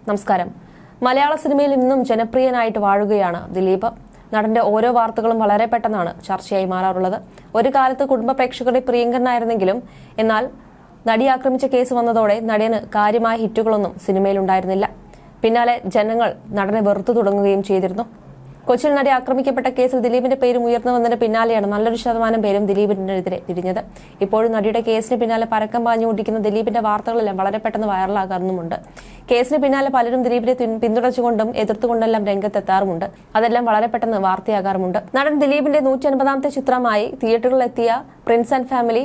നമസ്കാരം. മലയാള സിനിമയിൽ ഇന്നും ജനപ്രിയനായിട്ട് വാഴുകയാണ് ദിലീപ്. നടന്റെ ഓരോ വാർത്തകളും വളരെ പെട്ടെന്നാണ് ചർച്ചയായി മാറാറുള്ളത്. ഒരു കാലത്ത് കുടുംബ പ്രേക്ഷകരുടെ പ്രിയങ്കരനായിരുന്നെങ്കിലും എന്നാൽ നടി ആക്രമിച്ച കേസ് വന്നതോടെ നടന് കാര്യമായ ഹിറ്റുകളൊന്നും സിനിമയിലുണ്ടായിരുന്നില്ല. പിന്നാലെ ജനങ്ങൾ നടനെ വെറുത്തു തുടങ്ങുകയും ചെയ്തിരുന്നു. കൊച്ചിയിൽ നടി ആക്രമിക്കപ്പെട്ട കേസിൽ ദിലീപിന്റെ പേരും ഉയർന്നു വന്നതിന് പിന്നാലെയാണ് നല്ലൊരു ശതമാനം പേരും ദിലീപിനെതിരെ തിരിഞ്ഞത്. ഇപ്പോഴും നടിയുടെ കേസിന് പിന്നാലെ പരക്കം പാഞ്ഞുകൊണ്ടിരിക്കുന്ന ദിലീപിന്റെ വാർത്തകളെല്ലാം വളരെ പെട്ടെന്ന് വൈറലാകാറുമുണ്ട്. കേസിന് പിന്നാലെ പലരും ദിലീപിനെ പിന്തുണച്ചുകൊണ്ടും എതിർത്തുകൊണ്ടെല്ലാം രംഗത്തെത്താറുമുണ്ട്. അതെല്ലാം വളരെ പെട്ടെന്ന് വാർത്തയാകാറുമുണ്ട്. നടൻ ദിലീപിന്റെ 150ാമത്തെ ചിത്രമായി തിയേറ്ററുകളിലെത്തിയ പ്രിൻസ് ആൻഡ് ഫാമിലി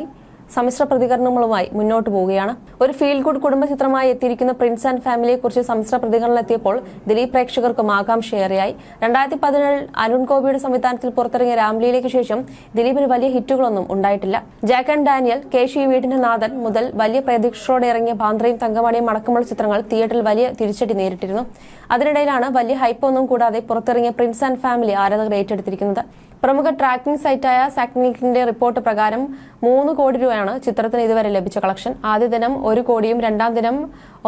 സമ്മിശ്ര പ്രതികരണങ്ങളുമായി മുന്നോട്ട് പോവുകയാണ്. ഒരു ഫീൽ ഗുഡ് കുടുംബ ചിത്രമായി എത്തിയിരിക്കുന്ന പ്രിൻസ് ആൻഡ് ഫാമിലിയെ കുറിച്ച് സമ്മിശ്ര പ്രതികരണത്തിലെത്തിയപ്പോൾ ദിലീപ് പ്രേക്ഷകർക്കും ആകാംക്ഷയേറെയായി. 2017 അരുൺ ഗോപിയുടെ സംവിധാനത്തിൽ പുറത്തിറങ്ങിയ രാംലീലയ്ക്ക് ശേഷം ദിലീപിന് വലിയ ഹിറ്റുകളൊന്നും ഉണ്ടായിട്ടില്ല. ജാക്ക് ആൻഡ് ഡാനിയൽ, കേശി വീടിന്റെ നാഥൻ മുതൽ വലിയ പ്രതീക്ഷയോടെ ഇറങ്ങിയ ബാന്ദ്രയും തങ്കമണിയും അടക്കമുള്ള ചിത്രങ്ങൾ തിയേറ്ററിൽ വലിയ തിരിച്ചടി നേരിട്ടിരുന്നു. അതിനിടയിലാണ് വലിയ ഹൈപ്പൊന്നും കൂടാതെ പുറത്തിറങ്ങിയ പ്രിൻസ് ആൻഡ് ഫാമിലി ആരാധകർ ഏറ്റെടുത്തിരിക്കുന്നത്. പ്രമുഖ ട്രാക്കിംഗ് സൈറ്റായ സാക്നിക്കിന്റെ റിപ്പോർട്ട് പ്രകാരം 3 കോടി രൂപയാണ് ചിത്രത്തിന് ഇതുവരെ ലഭിച്ച കളക്ഷൻ. ആദ്യ ദിനം 1 കോടിയും, രണ്ടാം ദിനം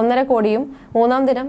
1.5 കോടിയും, മൂന്നാം ദിനം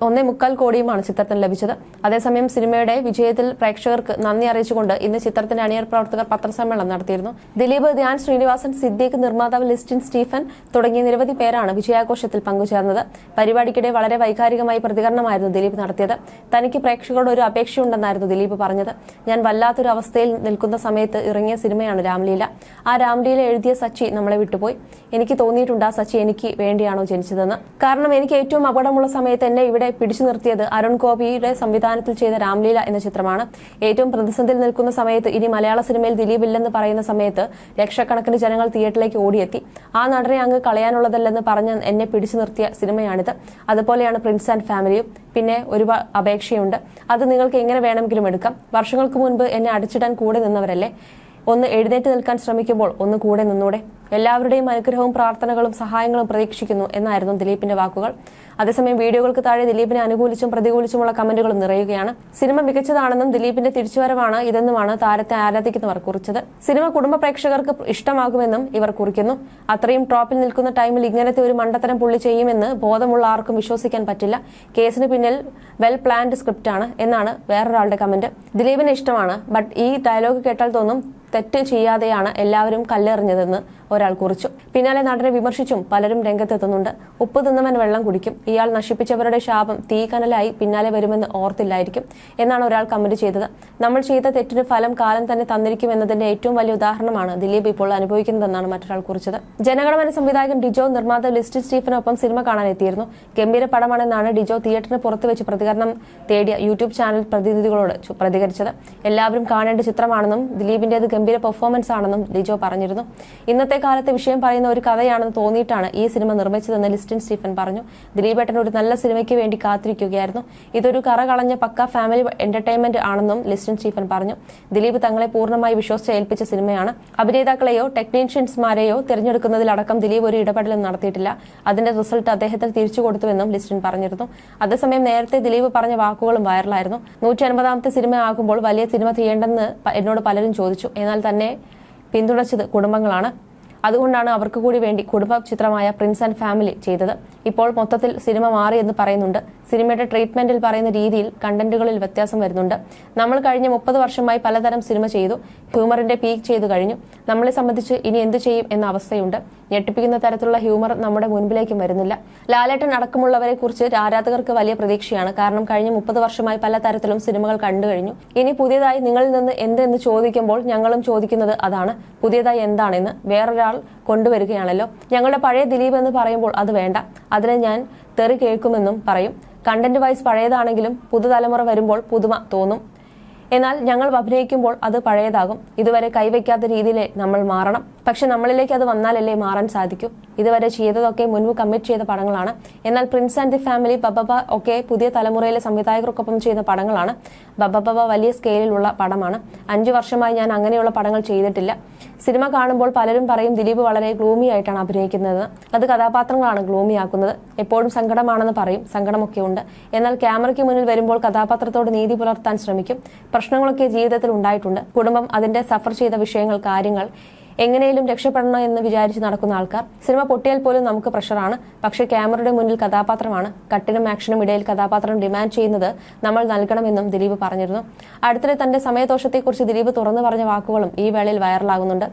1.25 കോടിയുമാണ് ചിത്രത്തിന് ലഭിച്ചത്. അതേസമയം സിനിമയുടെ വിജയത്തിൽ പ്രേക്ഷകർക്ക് നന്ദി അറിയിച്ചുകൊണ്ട് ഇന്ന് ചിത്രത്തിന്റെ അണിയർ പ്രവർത്തകർ പത്രസമ്മേളനം നടത്തിയിരുന്നു. ദിലീപ്, ധ്യാൻ ശ്രീനിവാസൻ, സിദ്ദീഖ്, നിർമ്മാതാവ് ലിസ്റ്റിൻ സ്റ്റീഫൻ തുടങ്ങിയ നിരവധി പേരാണ് വിജയാഘോഷത്തിൽ പങ്കുചേർന്നത്. പരിപാടിക്കിടെ വളരെ വൈകാരികമായി പ്രതികരണമായിരുന്നു ദിലീപ് നടത്തിയത്. തനിക്ക് പ്രേക്ഷകരോട് ഒരു അപേക്ഷയുണ്ടെന്നായിരുന്നു ദിലീപ് പറഞ്ഞത്. ഞാൻ വല്ലാത്തൊരു അവസ്ഥയിൽ നിൽക്കുന്ന സമയത്ത് ഇറങ്ങിയ സിനിമയാണ് രാംലീല. ആ രാംലീല എഴുതിയ സച്ചി നമ്മളെ വിട്ടുപോയി. എനിക്ക് തോന്നിയിട്ടുണ്ട് ആ സച്ചി എനിക്ക് വേണ്ടിയാണോ ജനിച്ചതെന്ന്. കാരണം എനിക്ക് ഏറ്റവും അപകടമുള്ള സമയത്ത് എന്നെ ഇവിടെ പിടിച്ചു നിർത്തിയത് അരുൺ ഗോപിയുടെ സംവിധാനത്തിൽ ചെയ്ത രാംലീല എന്ന ചിത്രമാണ്. ഏറ്റവും പ്രതിസന്ധിയിൽ നിൽക്കുന്ന സമയത്ത് ഇനി മലയാള സിനിമയിൽ ദിലീപ് ഇല്ലെന്ന് പറയുന്ന സമയത്ത് ലക്ഷക്കണക്കിന് ജനങ്ങൾ തിയേറ്ററിലേക്ക് ഓടിയെത്തി. ആ നടനെ അങ്ങ് കളയാനുള്ളതല്ലെന്ന് പറഞ്ഞ് എന്നെ പിടിച്ചു നിർത്തിയ സിനിമയാണിത്. അതുപോലെയാണ് പ്രിൻസ് ആൻഡ് ഫാമിലിയും. പിന്നെ ഒരു അപേക്ഷയുണ്ട്. അത് നിങ്ങൾക്ക് എങ്ങനെ വേണമെങ്കിലും എടുക്കാം. വർഷങ്ങൾക്ക് മുൻപ് എന്നെ അടിച്ചിടാൻ കൂടെ നിന്നവരല്ലേ, ഒന്ന് എഴുന്നേറ്റ് നിൽക്കാൻ ശ്രമിക്കുമ്പോൾ ഒന്ന് കൂടെ നിന്നൂടെ. എല്ലാവരുടെയും അനുഗ്രഹവും പ്രാർത്ഥനകളും സഹായങ്ങളും പ്രതീക്ഷിക്കുന്നു എന്നായിരുന്നു ദിലീപിന്റെ വാക്കുകൾ. അതേസമയം വീഡിയോകൾക്ക് താഴെ ദിലീപിനെ അനുകൂലിച്ചും പ്രതികൂലിച്ചുമുള്ള കമന്റുകളും നിറയുകയാണ്. സിനിമ മികച്ചതാണെന്നും ദിലീപിന്റെ തിരിച്ചുവരവാണ് ഇതെന്നുമാണ് താരത്തെ ആരാധിക്കുന്നവർ കുറിച്ചത്. സിനിമ കുടുംബ പ്രേക്ഷകർക്ക് ഇഷ്ടമാകുമെന്നും ഇവർ കുറിക്കുന്നു. അത്രയും ടോപ്പിൽ നിൽക്കുന്ന ടൈമിൽ ഇങ്ങനത്തെ ഒരു മണ്ടത്തരം പുള്ളി ചെയ്യുമെന്ന് ബോധമുള്ള ആർക്കും വിശ്വസിക്കാൻ പറ്റില്ല. കേസിന് പിന്നിൽ വെൽ പ്ലാൻഡ് സ്ക്രിപ്റ്റാണ് എന്നാണ് വേറൊരാളുടെ കമന്റ്. ദിലീപിന് ഇഷ്ടമാണ്, ബട്ട് ഈ ഡയലോഗ് കേട്ടാൽ തോന്നും തെറ്റ് ചെയ്യാതെയാണ് എല്ലാവരും കല്ലെറിഞ്ഞതെന്ന് ഒരാൾ കുറിച്ചു. പിന്നാലെ നടനെ വിമർശിച്ചും പലരും രംഗത്തെത്തുന്നുണ്ട്. ഉപ്പ് തിന്നവൻ വെള്ളം കുടിക്കും. ഇയാൾ നശിപ്പിച്ചവരുടെ ശാപം തീക്കനലായി പിന്നാലെ വരുമെന്ന് ഓർത്തില്ലായിരിക്കും എന്നാണ് ഒരാൾ കമന്റ് ചെയ്തത്. നമ്മൾ ചെയ്ത തെറ്റിന് ഫലം കാലം തന്നെ തന്നിരിക്കും എന്നതിന്റെ ഏറ്റവും വലിയ ഉദാഹരണമാണ് ദിലീപ് ഇപ്പോൾ അനുഭവിക്കുന്നതെന്നാണ് മറ്റൊരാൾ കുറിച്ചത്. ജനഗണമന സംവിധായകൻ ഡിജോ, നിർമ്മാതാവ് ലിസ്റ്റിൻ സ്റ്റീഫനൊപ്പം സിനിമ കാണാൻ എത്തിയിരുന്നു. ഗംഭീര പടമാണെന്നാണ് ഡിജോ തിയേറ്ററിന് പുറത്ത് വെച്ച് പ്രതികരണം തേടിയ യൂട്യൂബ് ചാനൽ പ്രതിനിധികളോട് പ്രതികരിച്ചത്. എല്ലാവരും കാണേണ്ട ചിത്രമാണെന്നും ദിലീപിന്റേത് ഗംഭീര പെർഫോമൻസ് ആണെന്നും ഡിജോ പറഞ്ഞിരുന്നു. ഇന്നത്തെ കാലത്തെ വിഷയം പറയുന്ന ഒരു കഥയാണെന്ന് തോന്നിയിട്ടാണ് ഈ സിനിമ നിർമ്മിച്ചതെന്ന് ലിസ്റ്റിൻ സ്റ്റീഫൻ പറഞ്ഞു. ദിലീപേട്ടൻ ഒരു നല്ല സിനിമയ്ക്ക് വേണ്ടി കാത്തിരിക്കുകയായിരുന്നു. ഇതൊരു കറ കളഞ്ഞ പക്ക ഫാമിലി എന്റർടൈൻമെന്റ് ആണെന്നും ലിസ്റ്റിൻ സ്റ്റീഫൻ പറഞ്ഞു. ദിലീപ് തങ്ങളെ പൂർണ്ണമായി വിശ്വസിച്ച് ഏൽപ്പിച്ച സിനിമയാണ്. അഭിനേതാക്കളെയോ ടെക്നീഷ്യൻസ്മാരെയോ തിരഞ്ഞെടുക്കുന്നതിലടക്കം ദിലീപ് ഒരു ഇടപെടലും നടത്തിയിട്ടില്ല. അതിന്റെ റിസൾട്ട് അദ്ദേഹത്തിന് തിരിച്ചു കൊടുത്തുവെന്നും ലിസ്റ്റിൻ പറഞ്ഞിരുന്നു. അതേസമയം നേരത്തെ ദിലീപ് പറഞ്ഞ വാക്കുകളും വൈറലായിരുന്നു. 150ാമത്തെ സിനിമ ആകുമ്പോൾ വലിയ സിനിമ ചെയ്യേണ്ടെന്ന് എന്നോട് പലരും ചോദിച്ചു. എന്നാൽ തന്നെ പിന്തുണച്ചത് കുടുംബങ്ങളാണ്. അതുകൊണ്ടാണ് അവർക്ക് കൂടി വേണ്ടി കുടുംബ ചിത്രമായ പ്രിൻസ് ആൻഡ് ഫാമിലി ചെയ്തത്. ഇപ്പോൾ മൊത്തത്തിൽ സിനിമ മാറി എന്ന് പറയുന്നുണ്ട്. സിനിമയുടെ ട്രീറ്റ്മെന്റിൽ പറയുന്ന രീതിയിൽ കണ്ടന്റുകളിൽ വ്യത്യാസം വരുന്നുണ്ട്. നമ്മൾ കഴിഞ്ഞ 30 വർഷമായി പലതരം സിനിമ ചെയ്തു. ഹ്യൂമറിന്റെ പീക്ക് ചെയ്തു കഴിഞ്ഞു. നമ്മളെ സംബന്ധിച്ച് ഇനി എന്തു ചെയ്യും എന്ന അവസ്ഥയുണ്ട്. ഞെട്ടിപ്പിക്കുന്ന തരത്തിലുള്ള ഹ്യൂമർ നമ്മുടെ മുൻപിലേക്കും വരുന്നില്ല. ലാലേട്ടൻ അടക്കമുള്ളവരെ കുറിച്ച് ആരാധകർക്ക് വലിയ പ്രതീക്ഷയാണ്. കാരണം കഴിഞ്ഞ 30 വർഷമായി പല തരത്തിലും സിനിമകൾ കണ്ടു കഴിഞ്ഞു. ഇനി പുതിയതായി നിങ്ങളിൽ നിന്ന് എന്തെന്ന് ചോദിക്കുമ്പോൾ ഞങ്ങളും ചോദിക്കുന്നത് അതാണ്. പുതിയതായി എന്താണെന്ന് വേറൊരാൾ കൊണ്ടുവരികയാണല്ലോ. ഞങ്ങളുടെ പഴയ ദിലീപ് എന്ന് പറയുമ്പോൾ അത് വേണ്ട, അതിനെ ഞാൻ തെറി കേൾക്കുമെന്നും പറയും. കണ്ടന്റ് വൈസ് പഴയതാണെങ്കിലും പുതുതലമുറ വരുമ്പോൾ പുതുമ തോന്നും. എന്നാൽ ഞങ്ങൾ അഭിനയിക്കുമ്പോൾ അത് പഴയതാകും. ഇതുവരെ കൈവയ്ക്കാത്ത രീതിയിൽ നമ്മൾ മാറണം. പക്ഷെ നമ്മളിലേക്ക് അത് വന്നാലല്ലേ മാറാൻ സാധിക്കൂ. ഇതുവരെ ചെയ്തതൊക്കെ മുൻപ് കമ്മിറ്റ് ചെയ്ത പടങ്ങളാണ്. എന്നാൽ പ്രിൻസ് ആൻഡ് ദി ഫാമിലി, ബബബ ഒക്കെ പുതിയ തലമുറയിലെ സംവിധായകർക്കൊപ്പം ചെയ്യുന്ന പടങ്ങളാണ്. ബബബ വലിയ സ്കെയിലുള്ള പടമാണ്. 5 വർഷമായി ഞാൻ അങ്ങനെയുള്ള പടങ്ങൾ ചെയ്തിട്ടില്ല. സിനിമ കാണുമ്പോൾ പലരും പറയും ദിലീപ് വളരെ ഗ്ലൂമി ആയിട്ടാണ് അഭിനയിക്കുന്നത്. അത് കഥാപാത്രങ്ങളാണ് ഗ്ലൂമി ആക്കുന്നത്. എപ്പോഴും സങ്കടമാണെന്ന് പറയും. സങ്കടമൊക്കെ ഉണ്ട്. എന്നാൽ ക്യാമറയ്ക്ക് മുന്നിൽ വരുമ്പോൾ കഥാപാത്രത്തോട് നീതി പുലർത്താൻ ശ്രമിക്കും. പ്രശ്നങ്ങളൊക്കെ ജീവിതത്തിൽ ഉണ്ടായിട്ടുണ്ട്. കുടുംബം, അതിന്റെ സഫർ ചെയ്ത വിഷയങ്ങൾ, കാര്യങ്ങൾ എങ്ങനെയും രക്ഷപ്പെടണം എന്ന് വിചാരിച്ച് നടക്കുന്ന ആൾക്കാർ. സിനിമ പൊട്ടിയാൽ പോലും നമുക്ക് പ്രഷറാണ്. പക്ഷേ ക്യാമറയുടെ മുന്നിൽ കഥാപാത്രമാണ്. കട്ടിനും ആക്ഷനും ഇടയിൽ കഥാപാത്രം ഡിമാൻഡ് ചെയ്യുന്നത് നമ്മൾ നൽകണമെന്നും ദിലീപ് പറഞ്ഞിരുന്നു. അടുത്തിടെ തന്റെ സമയദോഷത്തെക്കുറിച്ച് ദിലീപ് തുറന്നു പറഞ്ഞ വാക്കുകളും ഈ വേളയിൽ വൈറലാകുന്നുണ്ട്.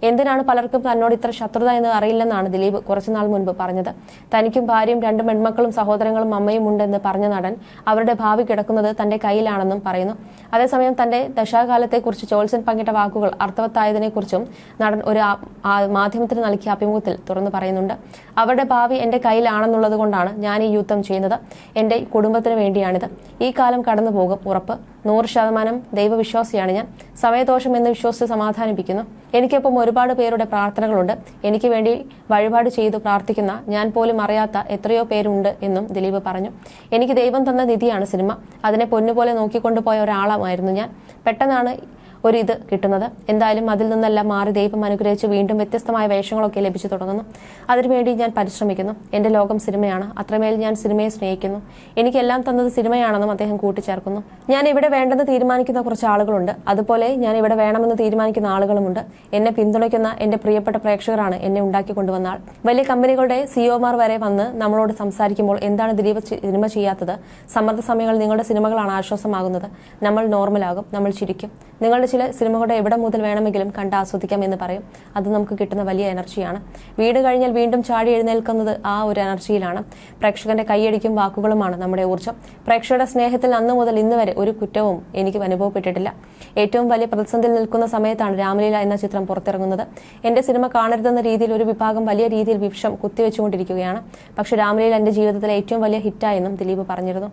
എന്തിനാണ് പലർക്കും തന്നോട് ഇത്ര ശത്രുത എന്ന് അറിയില്ലെന്നാണ് ദിലീപ് കുറച്ചുനാൾ മുൻപ് പറഞ്ഞത്. തനിക്കും ഭാര്യയും 2 പെൺമക്കളും സഹോദരങ്ങളും അമ്മയും ഉണ്ടെന്ന് പറഞ്ഞ നടൻ അവരുടെ ഭാവി കിടക്കുന്നത് തന്റെ കയ്യിലാണെന്നും പറയുന്നു. അതേസമയം തന്റെ ദശാകാലത്തെക്കുറിച്ച് ജോത്സ്യൻ പങ്കിട്ട വാക്കുകൾ അർത്ഥവത്തായതിനെക്കുറിച്ചും നടൻ ഒരു മാധ്യമത്തിന് നൽകിയ അഭിമുഖത്തിൽ തുറന്നു പറയുന്നുണ്ട്. അവരുടെ ഭാവി എന്റെ കയ്യിലാണെന്നുള്ളത് കൊണ്ടാണ് ഞാൻ ഈ യുദ്ധം ചെയ്യുന്നത്. എന്റെ കുടുംബത്തിന് വേണ്ടിയാണിത്. ഈ കാലം കടന്നു പോകും, ഉറപ്പ്. 100% ദൈവവിശ്വാസിയാണ് ഞാൻ. സമയദോഷം എന്ന് വിശ്വസിച്ച് സമാധാനിപ്പിക്കുന്നു. എനിക്കൊപ്പം ഒരുപാട് പേരുടെ പ്രാർത്ഥനകളുണ്ട്. എനിക്ക് വേണ്ടി വഴിപാട് ചെയ്തു പ്രാർത്ഥിക്കുന്ന ഞാൻ പോലും അറിയാത്ത എത്രയോ പേരുണ്ട് എന്നും ദിലീപ് പറഞ്ഞു. എനിക്ക് ദൈവം തന്ന നിധിയാണ് സിനിമ. അതിനെ പൊന്നുപോലെ നോക്കിക്കൊണ്ടുപോയ ഒരാളായിരുന്നു ഞാൻ. പെട്ടെന്നാണ് ഇത് കിട്ടുന്നത്. എന്തായാലും അതിൽ നിന്നെല്ലാം മാറി ദൈവം അനുഗ്രഹിച്ച് വീണ്ടും വ്യത്യസ്തമായ വേഷങ്ങളൊക്കെ ലഭിച്ചു തുടങ്ങുന്നു. അതിനുവേണ്ടി ഞാൻ പരിശ്രമിക്കുന്നു. എൻ്റെ ലോകം സിനിമയാണ്. അത്രമേൽ ഞാൻ സിനിമയെ സ്നേഹിക്കുന്നു. എനിക്കെല്ലാം തന്നത് സിനിമയാണെന്നും അദ്ദേഹം കൂട്ടിച്ചേർക്കുന്നു. ഞാൻ ഇവിടെ വേണ്ടെന്ന് തീരുമാനിക്കുന്ന കുറച്ച് ആളുകളുണ്ട്. അതുപോലെ ഞാൻ ഇവിടെ വേണമെന്ന് തീരുമാനിക്കുന്ന ആളുകളുമുണ്ട്. എന്നെ പിന്തുണയ്ക്കുന്ന എൻ്റെ പ്രിയപ്പെട്ട പ്രേക്ഷകരാണ് എന്നെ ഉണ്ടാക്കി കൊണ്ടുവന്ന ആൾ. വലിയ കമ്പനികളുടെ സിഇഒമാർ വരെ വന്ന് നമ്മളോട് സംസാരിക്കുമ്പോൾ എന്താണ് ദിലീപ് സിനിമ ചെയ്യാത്തത്? സമ്മർദ്ദ സമയങ്ങളിൽ നിങ്ങളുടെ സിനിമകളാണ് ആശ്വാസമാകുന്നത്. നമ്മൾ നോർമലാകും, നമ്മൾ ചിരിക്കും. നിങ്ങളുടെ ചില സിനിമകളുടെ എവിടെ മുതൽ വേണമെങ്കിലും കണ്ട് ആസ്വദിക്കാം എന്ന് പറയും. അത് നമുക്ക് കിട്ടുന്ന വലിയ എനർജിയാണ്. വീട് കഴിഞ്ഞാൽ വീണ്ടും ചാടി എഴുന്നേൽക്കുന്നത് ആ ഒരു എനർജിയിലാണ്. പ്രേക്ഷകന്റെ കൈയടിക്കും വാക്കുകളുമാണ് നമ്മുടെ ഊർജ്ജം. പ്രേക്ഷകരുടെ സ്നേഹത്തിൽ അന്നു മുതൽ ഇന്ന് വരെ ഒരു കുറ്റവും എനിക്ക് അനുഭവപ്പെട്ടിട്ടില്ല. ഏറ്റവും വലിയ പ്രതിസന്ധിയിൽ നിൽക്കുന്ന സമയത്താണ് രാമലീല എന്ന ചിത്രം പുറത്തിറങ്ങുന്നത്. എന്റെ സിനിമ കാണരുതെന്ന രീതിയിൽ ഒരു വിഭാഗം വലിയ രീതിയിൽ വിഷം കുത്തിവെച്ചുകൊണ്ടിരിക്കുകയാണ്. പക്ഷെ രാമലീല എന്റെ ജീവിതത്തിലെ ഏറ്റവും വലിയ ഹിറ്റായെന്നും ദിലീപ് പറഞ്ഞിരുന്നു.